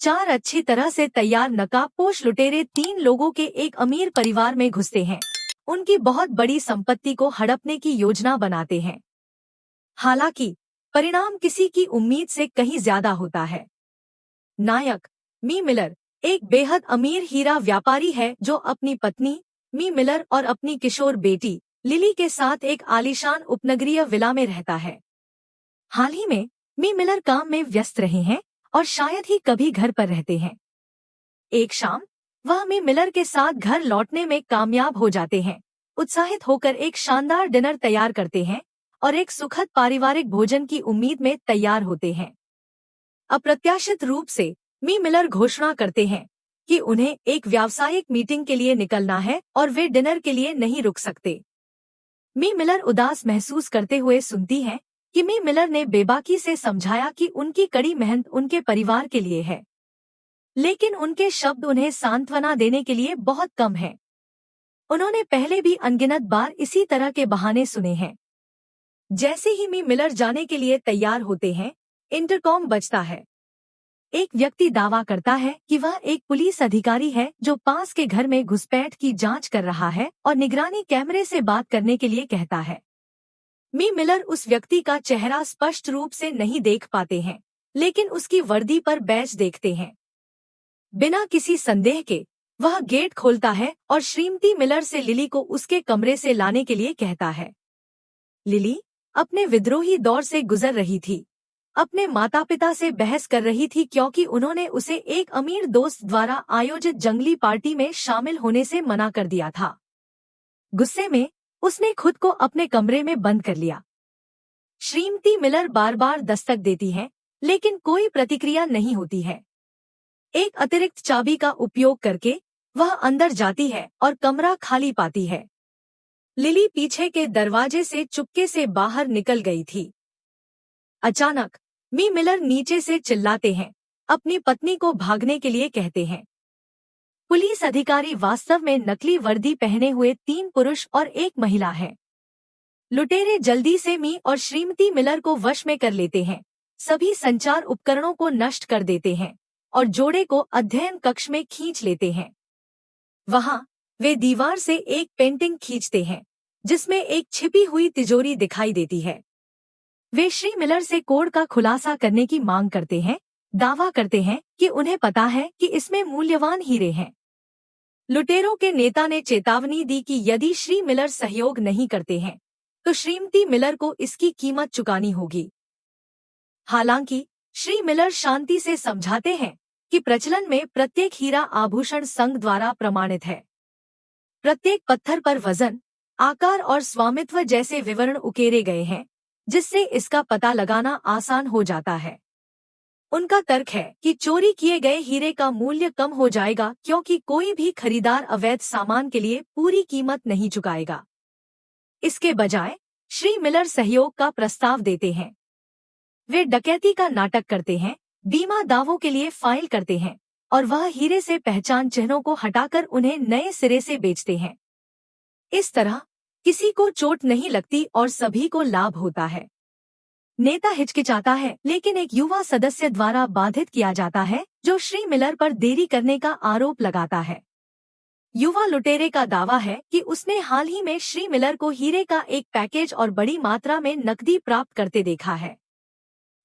4 अच्छी तरह से तैयार नकाबपोश लुटेरे 3 लोगों के एक अमीर परिवार में घुसते हैं। उनकी बहुत बड़ी संपत्ति को हड़पने की योजना बनाते हैं। हालांकि परिणाम किसी की उम्मीद से कहीं ज्यादा होता है। नायक मी मिलर एक बेहद अमीर हीरा व्यापारी है जो अपनी पत्नी मी मिलर और अपनी किशोर बेटी लिली के साथ एक आलीशान उपनगरीय विला में रहता है। हाल ही में मी मिलर काम में व्यस्त रहे हैं और शायद ही कभी घर पर रहते हैं। एक शाम वह मी मिलर के साथ घर लौटने में कामयाब हो जाते हैं। उत्साहित होकर एक शानदार डिनर तैयार करते हैं और एक सुखद पारिवारिक भोजन की उम्मीद में तैयार होते हैं। अप्रत्याशित रूप से मी मिलर घोषणा करते हैं कि उन्हें एक व्यावसायिक मीटिंग के लिए निकलना है और वे डिनर के लिए नहीं रुक सकते। मी मिलर उदास महसूस करते हुए सुनती हैं कि मी मिलर ने बेबाकी से समझाया कि उनकी कड़ी मेहनत उनके परिवार के लिए है, लेकिन उनके शब्द उन्हें सांत्वना देने के लिए बहुत कम है। उन्होंने पहले भी अनगिनत बार इसी तरह के बहाने सुने हैं। जैसे ही मी मिलर जाने के लिए तैयार होते हैं, इंटरकॉम बजता है। एक व्यक्ति दावा करता है कि वह एक पुलिस अधिकारी है जो पास के घर में घुसपैठ की जांच कर रहा है और निगरानी कैमरे से बात करने के लिए कहता है। मी मिलर उस व्यक्ति का चेहरा स्पष्ट रूप से नहीं देख पाते हैं, लेकिन उसकी वर्दी पर बैज देखते हैं। बिना किसी संदेह के वह गेट खोलता है और श्रीमती मिलर से लिली को उसके कमरे से लाने के लिए कहता है। लिली अपने विद्रोही दौर से गुजर रही थी, अपने माता पिता से बहस कर रही थी क्योंकि उन्होंने उसे एक अमीर दोस्त द्वारा आयोजित जंगली पार्टी में शामिल होने से मना कर दिया था। गुस्से में उसने खुद को अपने कमरे में बंद कर लिया। श्रीमती मिलर बार बार दस्तक देती हैं, लेकिन कोई प्रतिक्रिया नहीं होती है। एक अतिरिक्त चाबी का उपयोग करके वह अंदर जाती है और कमरा खाली पाती है। लिली पीछे के दरवाजे से चुपके से बाहर निकल गई थी। अचानक मी मिलर नीचे से चिल्लाते हैं, अपनी पत्नी को भागने के लिए कहते हैं। पुलिस अधिकारी वास्तव में नकली वर्दी पहने हुए 3 पुरुष और एक महिला है। लुटेरे जल्दी से मी और श्रीमती मिलर को वश में कर लेते हैं, सभी संचार उपकरणों को नष्ट कर देते हैं और जोड़े को अध्ययन कक्ष में खींच लेते हैं। वहां वे दीवार से एक पेंटिंग खींचते हैं जिसमें एक छिपी हुई तिजोरी दिखाई देती है। वे श्री मिलर से कोड का खुलासा करने की मांग करते हैं, दावा करते हैं कि उन्हें पता है कि इसमें मूल्यवान हीरे हैं। लुटेरों के नेता ने चेतावनी दी कि यदि श्री मिलर सहयोग नहीं करते हैं तो श्रीमती मिलर को इसकी कीमत चुकानी होगी। हालांकि श्री मिलर शांति से समझाते हैं कि प्रचलन में प्रत्येक हीरा आभूषण संघ द्वारा प्रमाणित है। प्रत्येक पत्थर पर वजन, आकार और स्वामित्व जैसे विवरण उकेरे गए हैं, जिससे इसका पता लगाना आसान हो जाता है। उनका तर्क है कि चोरी किए गए हीरे का मूल्य कम हो जाएगा क्योंकि कोई भी खरीदार अवैध सामान के लिए पूरी कीमत नहीं चुकाएगा। इसके बजाय श्री मिलर सहयोग का प्रस्ताव देते हैं। वे डकैती का नाटक करते हैं, बीमा दावों के लिए फाइल करते हैं और वह हीरे से पहचान चिन्हों को हटाकर उन्हें नए सिरे से बेचते हैं। इस तरह किसी को चोट नहीं लगती और सभी को लाभ होता है। नेता हिचकिचाता है, लेकिन एक युवा सदस्य द्वारा बाधित किया जाता है जो श्री मिलर पर देरी करने का आरोप लगाता है। युवा लुटेरे का दावा है कि उसने हाल ही में श्री मिलर को हीरे का एक पैकेज और बड़ी मात्रा में नकदी प्राप्त करते देखा है।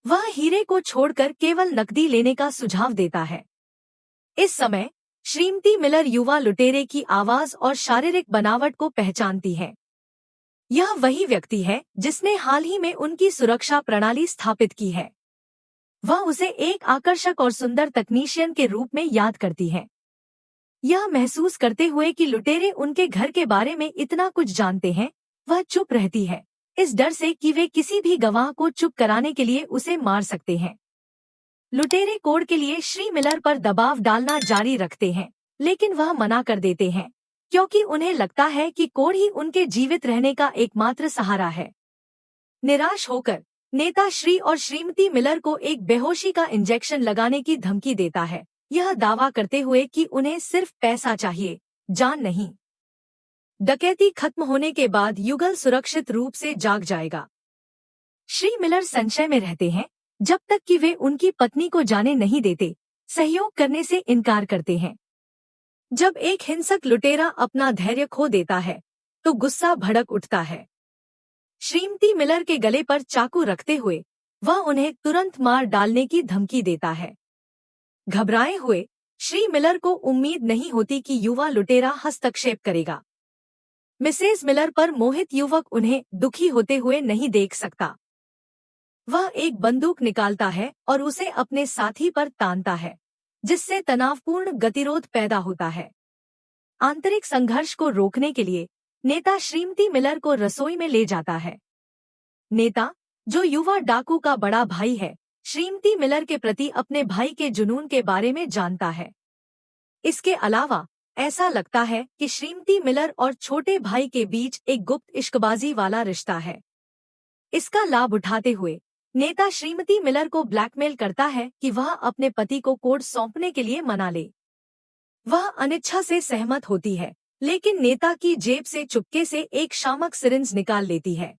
वह हीरे को छोड़कर केवल नकदी लेने का सुझाव देता है। इस समय श्रीमती मिलर युवा लुटेरे की आवाज और शारीरिक बनावट को पहचानती है। यह वही व्यक्ति है जिसने हाल ही में उनकी सुरक्षा प्रणाली स्थापित की है। वह उसे एक आकर्षक और सुंदर तकनीशियन के रूप में याद करती है। यह महसूस करते हुए कि लुटेरे उनके घर के बारे में इतना कुछ जानते हैं, वह चुप रहती है, इस डर से कि वे किसी भी गवाह को चुप कराने के लिए उसे मार सकते हैं। लुटेरे कोड के लिए श्री मिलर पर दबाव डालना जारी रखते हैं, लेकिन वह मना कर देते हैं क्योंकि उन्हें लगता है कि कोड ही उनके जीवित रहने का एकमात्र सहारा है। निराश होकर नेता श्री और श्रीमती मिलर को एक बेहोशी का इंजेक्शन लगाने की धमकी देता है, यह दावा करते हुए कि उन्हें सिर्फ पैसा चाहिए, जान नहीं। डकैती खत्म होने के बाद युगल सुरक्षित रूप से जाग जाएगा। श्री मिलर संशय में रहते हैं जब तक कि वे उनकी पत्नी को जाने नहीं देते। सहयोग करने से इनकार करते हैं। जब एक हिंसक लुटेरा अपना धैर्य खो देता है तो गुस्सा भड़क उठता है। श्रीमती मिलर के गले पर चाकू रखते हुए वह उन्हें तुरंत मार डालने की धमकी देता है। घबराए हुए श्री मिलर को उम्मीद नहीं होती कि युवा लुटेरा हस्तक्षेप करेगा। मिसेज मिलर पर मोहित युवक उन्हें दुखी होते हुए नहीं देख सकता। वह एक बंदूक निकालता है और उसे अपने साथी पर तानता है, जिससे तनावपूर्ण गतिरोध पैदा होता है। आंतरिक संघर्ष को रोकने के लिए नेता श्रीमती मिलर को रसोई में ले जाता है। नेता, जो युवा डाकू का बड़ा भाई है, श्रीमती मिलर के प्रति अपने भाई के जुनून के बारे में जानता है। इसके अलावा ऐसा लगता है कि श्रीमती मिलर और छोटे भाई के बीच एक गुप्त इश्कबाजी वाला रिश्ता है। इसका लाभ उठाते हुए नेता श्रीमती मिलर को ब्लैकमेल करता है कि वह अपने पति को कोड सौंपने के लिए मना ले। वह अनिच्छा से सहमत होती है, लेकिन नेता की जेब से चुपके से एक शामक सिरिंज निकाल लेती है।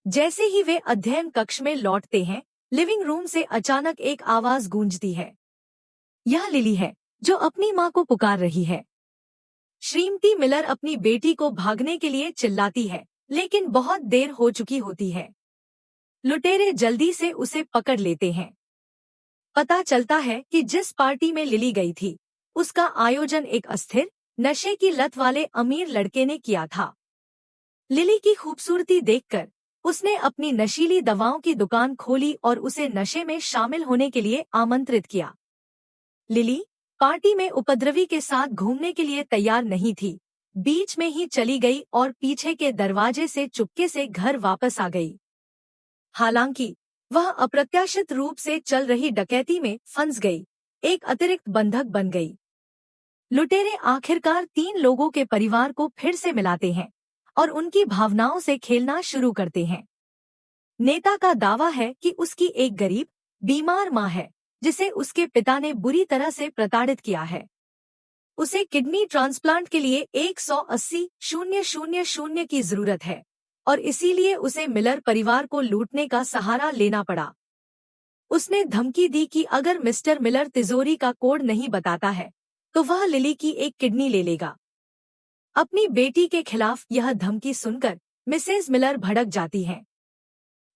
जैसे ही वे अध्ययन कक्ष में लौटते हैं, लिविंग रूम से अचानक एक आवाज गूंजती है। यह लिली है, जो अपनी मां को पुकार रही है। श्रीमती मिलर अपनी बेटी को भागने के लिए चिल्लाती है, लेकिन बहुत देर हो चुकी होती है। लुटेरे जल्दी से उसे पकड़ लेते हैं। पता चलता है कि जिस पार्टी में लिली गई थी, उसका आयोजन एक अस्थिर, नशे की लत वाले अमीर लड़के ने किया था। लिली की खूबसूरती देखकर उसने अपनी नशीली दवाओं की दुकान खोली और उसे नशे में शामिल होने के लिए आमंत्रित किया। लिली पार्टी में उपद्रवी के साथ घूमने के लिए तैयार नहीं थी, बीच में ही चली गई और पीछे के दरवाजे से चुपके से घर वापस आ गई। हालांकि वह अप्रत्याशित रूप से चल रही डकैती में फंस गई, एक अतिरिक्त बंधक बन गई। लुटेरे आखिरकार 3 लोगों के परिवार को फिर से मिलाते हैं और उनकी भावनाओं से खेलना शुरू करते हैं। नेता का दावा है कि उसकी एक गरीब, बीमार मां है, जिसे उसके पिता ने बुरी तरह से प्रताड़ित किया है। उसे किडनी ट्रांसप्लांट के लिए 180,000 की जरूरत है और इसीलिए उसे मिलर परिवार को लूटने का सहारा लेना पड़ा। उसने धमकी दी कि अगर मिस्टर मिलर तिजोरी का कोड नहीं बताता है तो वह लिली की एक किडनी ले लेगा। अपनी बेटी के खिलाफ यह धमकी सुनकर मिसेज मिलर भड़क जाती हैं।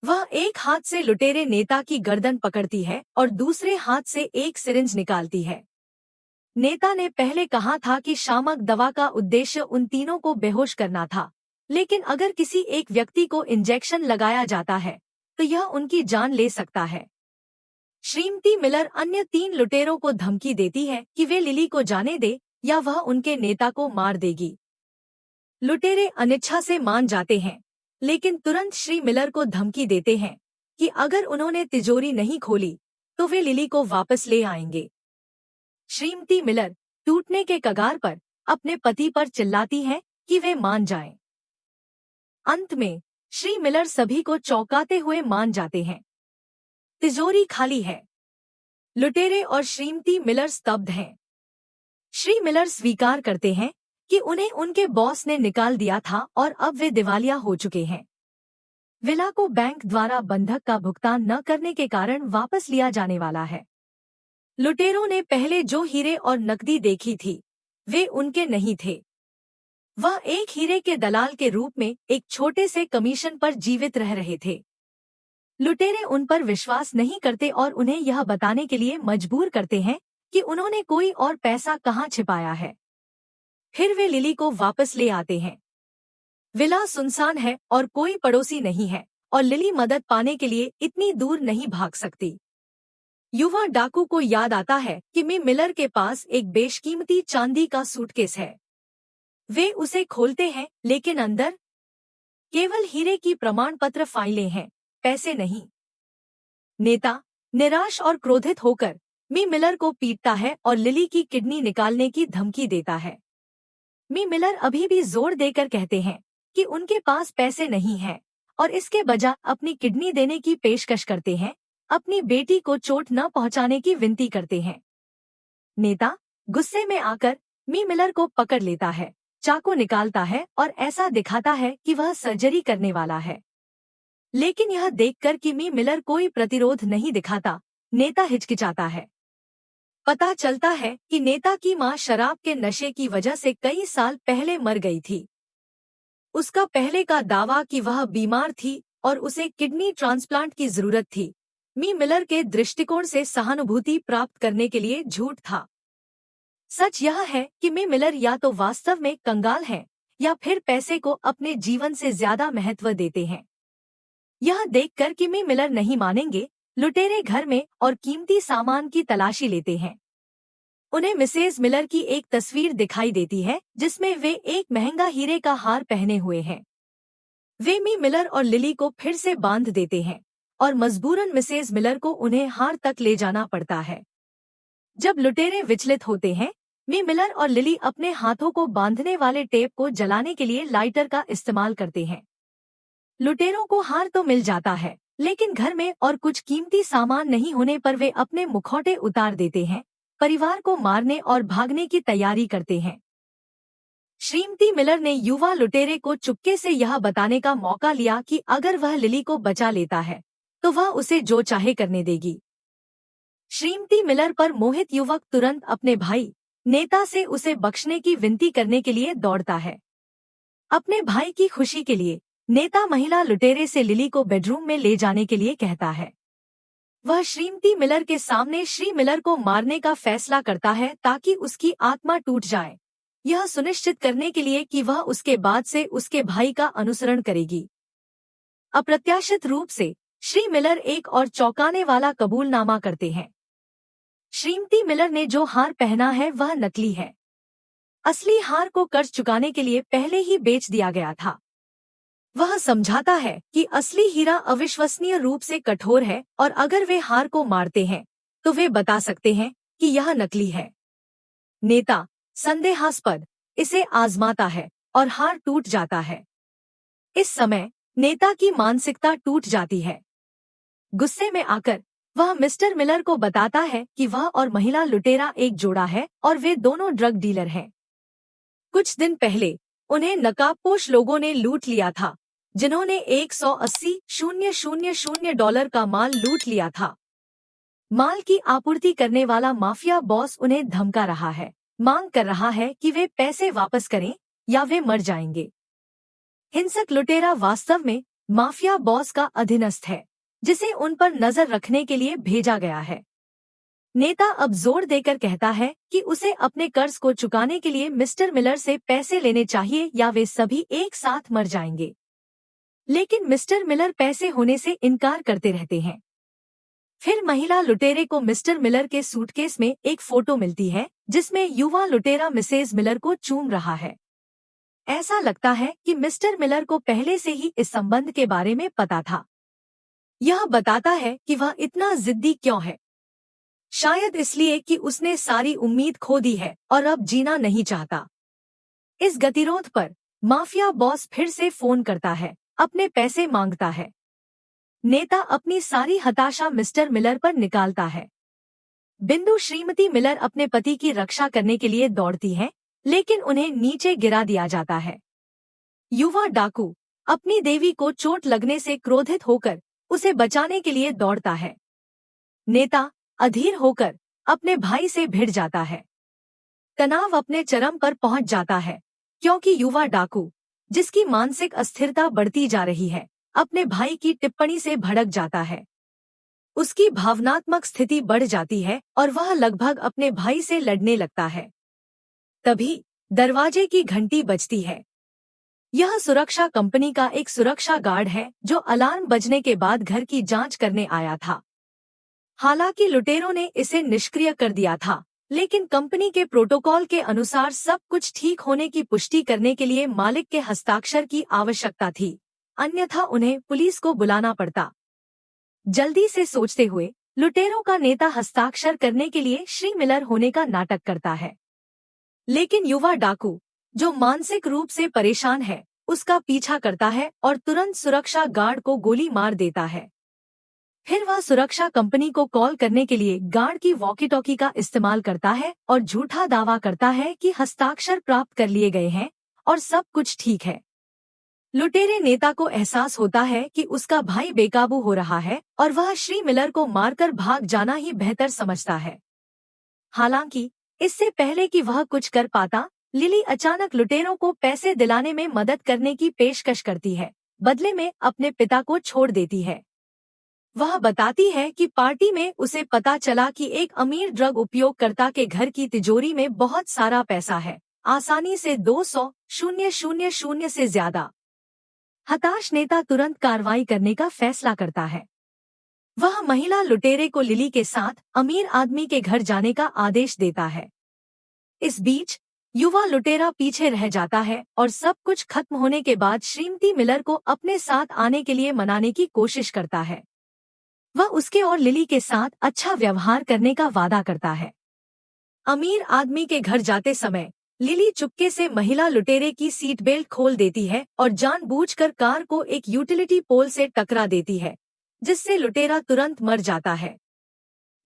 वह एक हाथ से लुटेरे नेता की गर्दन पकड़ती है और दूसरे हाथ से एक सिरिंज निकालती है। नेता ने पहले कहा था कि शामक दवा का उद्देश्य उन तीनों को बेहोश करना था, लेकिन अगर किसी एक व्यक्ति को इंजेक्शन लगाया जाता है तो यह उनकी जान ले सकता है। श्रीमती मिलर अन्य 3 लुटेरों को धमकी देती है कि वे लिली को जाने दे या वह उनके नेता को मार देगी। लुटेरे अनिच्छा से मान जाते हैं, लेकिन तुरंत श्री मिलर को धमकी देते हैं कि अगर उन्होंने तिजोरी नहीं खोली तो वे लिली को वापस ले आएंगे। श्रीमती मिलर टूटने के कगार पर अपने पति पर चिल्लाती है कि वे मान जाएं। अंत में श्री मिलर सभी को चौंकाते हुए मान जाते हैं। तिजोरी खाली है। लुटेरे और श्रीमती मिलर स्तब्ध हैं। श्री मिलर स्वीकार करते हैं कि उन्हें उनके बॉस ने निकाल दिया था और अब वे दिवालिया हो चुके हैं। विला को बैंक द्वारा बंधक का भुगतान न करने के कारण वापस लिया जाने वाला है। लुटेरों ने पहले जो हीरे और नकदी देखी थी, वे उनके नहीं थे। वह एक हीरे के दलाल के रूप में एक छोटे से कमीशन पर जीवित रह रहे थे। लुटेरे उन पर विश्वास नहीं करते और उन्हें यह बताने के लिए मजबूर करते हैं कि उन्होंने कोई और पैसा कहाँ छिपाया है। फिर वे लिली को वापस ले आते हैं। विला सुनसान है और कोई पड़ोसी नहीं है और लिली मदद पाने के लिए इतनी दूर नहीं भाग सकती। युवा डाकू को याद आता है कि मिलर के पास एक बेशकीमती चांदी का सूटकेस है। वे उसे खोलते हैं, लेकिन अंदर केवल हीरे की प्रमाण पत्र फाइलें हैं, पैसे नहीं। नेता निराश और क्रोधित होकर मिलर को पीटता है और लिली की किडनी निकालने की धमकी देता है। मिलर अभी भी जोर देकर कहते हैं कि उनके पास पैसे नहीं हैं और इसके बजाय अपनी किडनी देने की पेशकश करते हैं, अपनी बेटी को चोट न पहुंचाने की विनती करते हैं। नेता गुस्से में आकर मिलर को पकड़ लेता है, चाकू निकालता है और ऐसा दिखाता है कि वह सर्जरी करने वाला है। लेकिन यह देखकर कि मिलर कोई प्रतिरोध नहीं दिखाता, नेता हिचकिचाता है। पता चलता है कि नेता की मां शराब के नशे की वजह से कई साल पहले मर गई थी। उसका पहले का दावा कि वह बीमार थी और उसे किडनी ट्रांसप्लांट की जरूरत थी, मी मिलर के दृष्टिकोण से सहानुभूति प्राप्त करने के लिए झूठ था। सच यह है कि मी मिलर या तो वास्तव में कंगाल हैं या फिर पैसे को अपने जीवन से ज्यादा महत्व देते हैं। यह देखकर कि मी मिलर नहीं मानेंगे, लुटेरे घर में और कीमती सामान की तलाशी लेते हैं। उन्हें मिसेज मिलर की एक तस्वीर दिखाई देती है जिसमें वे एक महंगा हीरे का हार पहने हुए हैं। वे मी मिलर और लिली को फिर से बांध देते हैं और मजबूरन मिसेज मिलर को उन्हें हार तक ले जाना पड़ता है। जब लुटेरे विचलित होते हैं, मी मिलर और लिली अपने हाथों को बांधने वाले टेप को जलाने के लिए लाइटर का इस्तेमाल करते हैं। लुटेरों को हार तो मिल जाता है, लेकिन घर में और कुछ कीमती सामान नहीं होने पर वे अपने मुखौटे उतार देते हैं, परिवार को मारने और भागने की तैयारी करते हैं। श्रीमती मिलर ने युवा लुटेरे को चुपके से यह बताने का मौका लिया कि अगर वह लिली को बचा लेता है तो वह उसे जो चाहे करने देगी। श्रीमती मिलर पर मोहित युवक तुरंत अपने भाई नेता से उसे बख्शने की विनती करने के लिए दौड़ता है। अपने भाई की खुशी के लिए नेता महिला लुटेरे से लिली को बेडरूम में ले जाने के लिए कहता है। वह श्रीमती मिलर के सामने श्री मिलर को मारने का फैसला करता है ताकि उसकी आत्मा टूट जाए, यह सुनिश्चित करने के लिए कि वह उसके बाद से उसके भाई का अनुसरण करेगी। अप्रत्याशित रूप से श्री मिलर एक और चौंकाने वाला कबूलनामा करते हैं। श्रीमती मिलर ने जो हार पहना है वह नकली है। असली हार को कर्ज चुकाने के लिए पहले ही बेच दिया गया था। वह समझाता है कि असली हीरा अविश्वसनीय रूप से कठोर है और अगर वे हार को मारते हैं तो वे बता सकते हैं कि यह नकली है। नेता संदेहास्पद इसे आजमाता है और हार टूट जाता है। इस समय नेता की मानसिकता टूट जाती है। गुस्से में आकर वह मिस्टर मिलर को बताता है कि वह और महिला लुटेरा एक जोड़ा है और वे दोनों ड्रग डीलर हैं। कुछ दिन पहले उन्हें नकाबपोश लोगों ने लूट लिया था, जिन्होंने 180,000 डॉलर का माल लूट लिया था। माल की आपूर्ति करने वाला माफिया बॉस उन्हें धमका रहा है, मांग कर रहा है कि वे पैसे वापस करें या वे मर जाएंगे। हिंसक लुटेरा वास्तव में माफिया बॉस का अधीनस्थ है, जिसे उन पर नजर रखने के लिए भेजा गया है। नेता अब जोर देकर कहता है कि उसे अपने कर्ज को चुकाने के लिए मिस्टर मिलर से पैसे लेने चाहिए या वे सभी एक साथ मर जाएंगे। लेकिन मिस्टर मिलर पैसे होने से इनकार करते रहते हैं। फिर महिला लुटेरे को मिस्टर मिलर के सूटकेस में एक फोटो मिलती है जिसमें युवा लुटेरा मिसेज मिलर को चूम रहा है। ऐसा लगता है कि मिस्टर मिलर को पहले से ही इस संबंध के बारे में पता था। यह बताता है कि वह इतना जिद्दी क्यों है। शायद इसलिए कि उसने सारी उम्मीद खो दी है और अब जीना नहीं चाहता। इस गतिरोध पर माफिया बॉस फिर से फोन करता है, अपने पैसे मांगता है। नेता अपनी सारी हताशा मिस्टर मिलर पर निकालता है। बिंदु श्रीमती मिलर अपने पति की रक्षा करने के लिए दौड़ती है, लेकिन उन्हें नीचे गिरा दिया जाता है। युवा डाकू अपनी देवी को चोट लगने से क्रोधित होकर उसे बचाने के लिए दौड़ता है। नेता अधीर होकर अपने भाई से भिड़ जाता है। तनाव अपने चरम पर पहुंच जाता है, क्योंकि युवा डाकू, जिसकी मानसिक अस्थिरता बढ़ती जा रही है, अपने भाई की टिप्पणी से भड़क जाता है। उसकी भावनात्मक स्थिति बढ़ जाती है और वह लगभग अपने भाई से लड़ने लगता है। तभी दरवाजे की घंटी बजती है। यह सुरक्षा कंपनी का एक सुरक्षा गार्ड है जो अलार्म बजने के बाद घर की जांच करने आया था। हालांकि लुटेरों ने इसे निष्क्रिय कर दिया था, लेकिन कंपनी के प्रोटोकॉल के अनुसार सब कुछ ठीक होने की पुष्टि करने के लिए मालिक के हस्ताक्षर की आवश्यकता थी, अन्यथा उन्हें पुलिस को बुलाना पड़ता। जल्दी से सोचते हुए लुटेरों का नेता हस्ताक्षर करने के लिए श्री मिलर होने का नाटक करता है। लेकिन युवा डाकू, जो मानसिक रूप से परेशान है, उसका पीछा करता है और तुरंत सुरक्षा गार्ड को गोली मार देता है। फिर वह सुरक्षा कंपनी को कॉल करने के लिए गार्ड की वॉकी टॉकी का इस्तेमाल करता है और झूठा दावा करता है कि हस्ताक्षर प्राप्त कर लिए गए हैं और सब कुछ ठीक है। लुटेरे नेता को एहसास होता है कि उसका भाई बेकाबू हो रहा है और वह श्री मिलर को मारकर भाग जाना ही बेहतर समझता है। हालांकि इससे पहले कि वह कुछ कर पाता, लिली अचानक लुटेरों को पैसे दिलाने में मदद करने की पेशकश करती है। बदले में अपने पिता को छोड़ देती है। वह बताती है कि पार्टी में उसे पता चला कि एक अमीर ड्रग उपयोगकर्ता के घर की तिजोरी में बहुत सारा पैसा है, आसानी से 200,000 से ज्यादा। हताश नेता तुरंत कार्रवाई करने का फैसला करता है। वह महिला लुटेरे को लिली के साथ अमीर आदमी के घर जाने का आदेश देता है। इस बीच युवा लुटेरा पीछे रह जाता है और सब कुछ खत्म होने के बाद श्रीमती मिलर को अपने साथ आने के लिए मनाने की कोशिश करता है। वह उसके और लिली के साथ अच्छा व्यवहार करने का वादा करता है। अमीर आदमी के घर जाते समय लिली चुपके से महिला लुटेरे की सीट बेल्ट खोल देती है और जानबूझकर कार को एक यूटिलिटी पोल से टकरा देती है, जिससे लुटेरा तुरंत मर जाता है।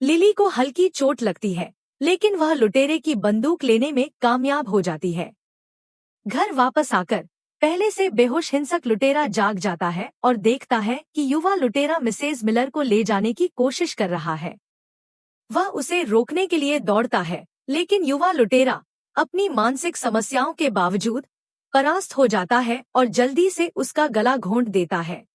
लिली को हल्की चोट लगती है, लेकिन वह लुटेरे की बंदूक लेने में कामयाब हो जाती है। घर वापस आकर पहले से बेहोश हिंसक लुटेरा जाग जाता है और देखता है कि युवा लुटेरा मिसेज मिलर को ले जाने की कोशिश कर रहा है। वह उसे रोकने के लिए दौड़ता है, लेकिन युवा लुटेरा अपनी मानसिक समस्याओं के बावजूद परास्त हो जाता है और जल्दी से उसका गला घोंट देता है।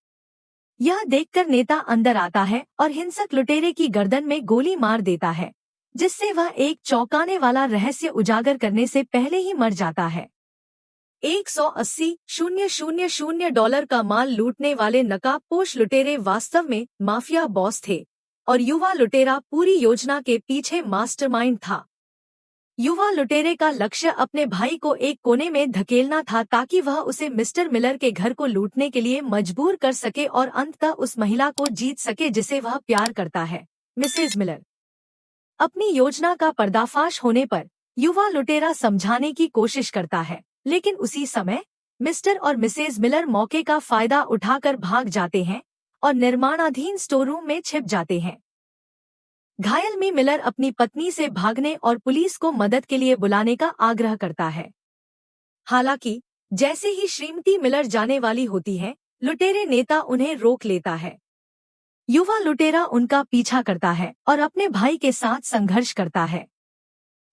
यह देखकर नेता अंदर आता है और हिंसक लुटेरे की गर्दन में गोली मार देता है, जिससे वह एक चौंकाने वाला रहस्य उजागर करने से पहले ही मर जाता है। $180,000 का माल लूटने वाले नकाबपोश लुटेरे वास्तव में माफिया बॉस थे और युवा लुटेरा पूरी योजना के पीछे मास्टरमाइंड था। युवा लुटेरे का लक्ष्य अपने भाई को एक कोने में धकेलना था ताकि वह उसे मिस्टर मिलर के घर को लूटने के लिए मजबूर कर सके और अंततः उस महिला को जीत सके जिसे वह प्यार करता है, मिसेज मिलर। अपनी योजना का पर्दाफाश होने पर युवा लुटेरा समझाने की कोशिश करता है, लेकिन उसी समय मिस्टर और मिसेज मिलर मौके का फायदा उठाकर भाग जाते हैं और निर्माणाधीन स्टोर रूम में छिप जाते हैं। घायल मी मिलर अपनी पत्नी से भागने और पुलिस को मदद के लिए बुलाने का आग्रह करता है। हालांकि जैसे ही श्रीमती मिलर जाने वाली होती है, लुटेरे नेता उन्हें रोक लेता है। युवा लुटेरा उनका पीछा करता है और अपने भाई के साथ संघर्ष करता है।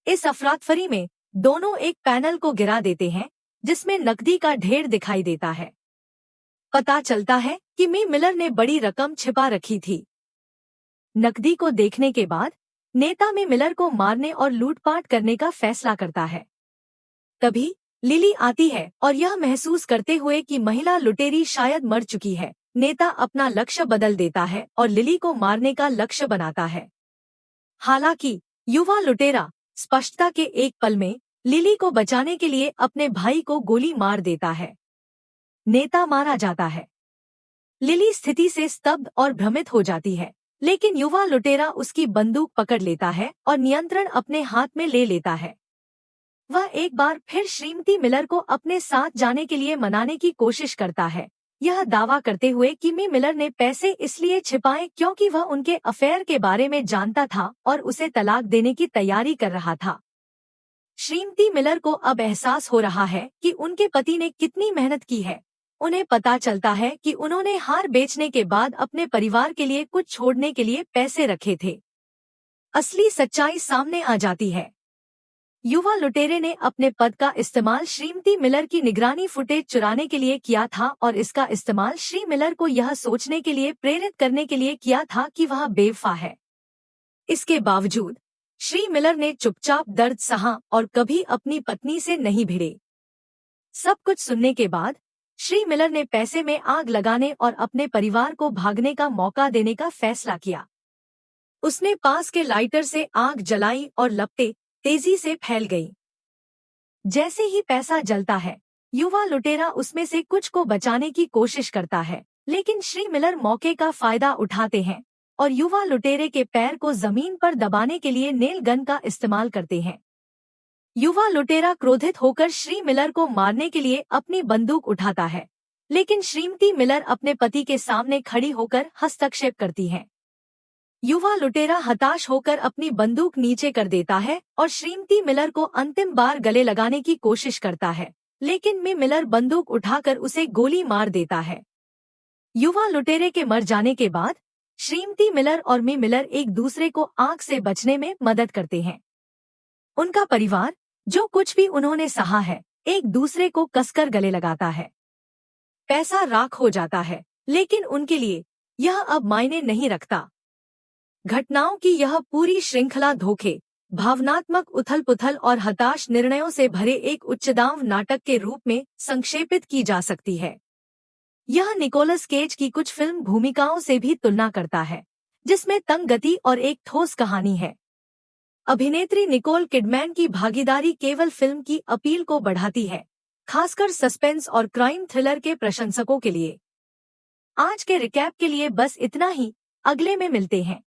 इस अफरातफरी में दोनों एक पैनल को गिरा देते हैं, जिसमें नकदी का ढेर दिखाई देता है। पता चलता है कि मी मिलर ने बड़ी रकम छिपा रखी थी। नकदी को देखने के बाद नेता मी मिलर को मारने और लूटपाट करने का फैसला करता है। तभी लिली आती है और यह महसूस करते हुए कि महिला लुटेरी शायद मर चुकी है, नेता अपना लक्ष्य बदल देता है और लिली को मारने का लक्ष्य बनाता है। हालांकि युवा लुटेरा स्पष्टता के एक पल में लिली को बचाने के लिए अपने भाई को गोली मार देता है। नेता मारा जाता है। लिली स्थिति से स्तब्ध और भ्रमित हो जाती है, लेकिन युवा लुटेरा उसकी बंदूक पकड़ लेता है और नियंत्रण अपने हाथ में ले लेता है। वह एक बार फिर श्रीमती मिलर को अपने साथ जाने के लिए मनाने की कोशिश करता है, यह दावा करते हुए कि मी मिलर ने पैसे इसलिए छिपाए क्योंकि वह उनके अफेयर के बारे में जानता था और उसे तलाक देने की तैयारी कर रहा था। श्रीमती मिलर को अब एहसास हो रहा है कि उनके पति ने कितनी मेहनत की है। उन्हें पता चलता है कि उन्होंने हार बेचने के बाद अपने परिवार के लिए कुछ छोड़ने के लिए पैसे रखे थे। असली सच्चाई सामने आ जाती है। युवा लुटेरे ने अपने पद का इस्तेमाल श्रीमती मिलर की निगरानी फुटेज चुराने के लिए किया था और इसका इस्तेमाल श्री मिलर को यह सोचने के लिए प्रेरित करने के लिए किया था कि वह बेवफा है। इसके बावजूद श्री मिलर ने चुपचाप दर्द सहा और कभी अपनी पत्नी से नहीं भिड़े। सब कुछ सुनने के बाद श्री मिलर ने पैसे में आग लगाने और अपने परिवार को भागने का मौका देने का फैसला किया। उसने पास के लाइटर से आग जलाई और लपटें तेजी से फैल गई। जैसे ही पैसा जलता है, युवा लुटेरा उसमें से कुछ को बचाने की कोशिश करता है, लेकिन श्री मिलर मौके का फायदा उठाते हैं और युवा लुटेरे के पैर को जमीन पर दबाने के लिए नेल गन का इस्तेमाल करते हैं। युवा लुटेरा क्रोधित होकर श्री मिलर को मारने के लिए अपनी बंदूक उठाता है, लेकिन श्रीमती मिलर अपने पति के सामने खड़ी होकर हस्तक्षेप करती हैं। युवा लुटेरा हताश होकर अपनी बंदूक नीचे कर देता है और श्रीमती मिलर को अंतिम बार गले लगाने की कोशिश करता है, लेकिन मी मिलर बंदूक उठाकर उसे गोली मार देता है। युवा लुटेरे के मर जाने के बाद श्रीमती मिलर और मी मिलर एक दूसरे को आग से बचने में मदद करते हैं। उनका परिवार, जो कुछ भी उन्होंने सहा है, एक दूसरे को कसकर गले लगाता है। पैसा राख हो जाता है, लेकिन उनके लिए यह अब मायने नहीं रखता। घटनाओं की यह पूरी श्रृंखला धोखे, भावनात्मक उथल-पुथल और हताश निर्णयों से भरे एक उच्चदांव नाटक के रूप में संक्षेपित की जा सकती है। यह निकोलस केज की कुछ फिल्म भूमिकाओं से भी तुलना करता है, जिसमें तंग गति और एक ठोस कहानी है। अभिनेत्री निकोल किडमैन की भागीदारी केवल फिल्म की अपील को बढ़ाती है, खासकर सस्पेंस और क्राइम थ्रिलर के प्रशंसकों के लिए। आज के रिकैप के लिए बस इतना ही, अगले में मिलते हैं।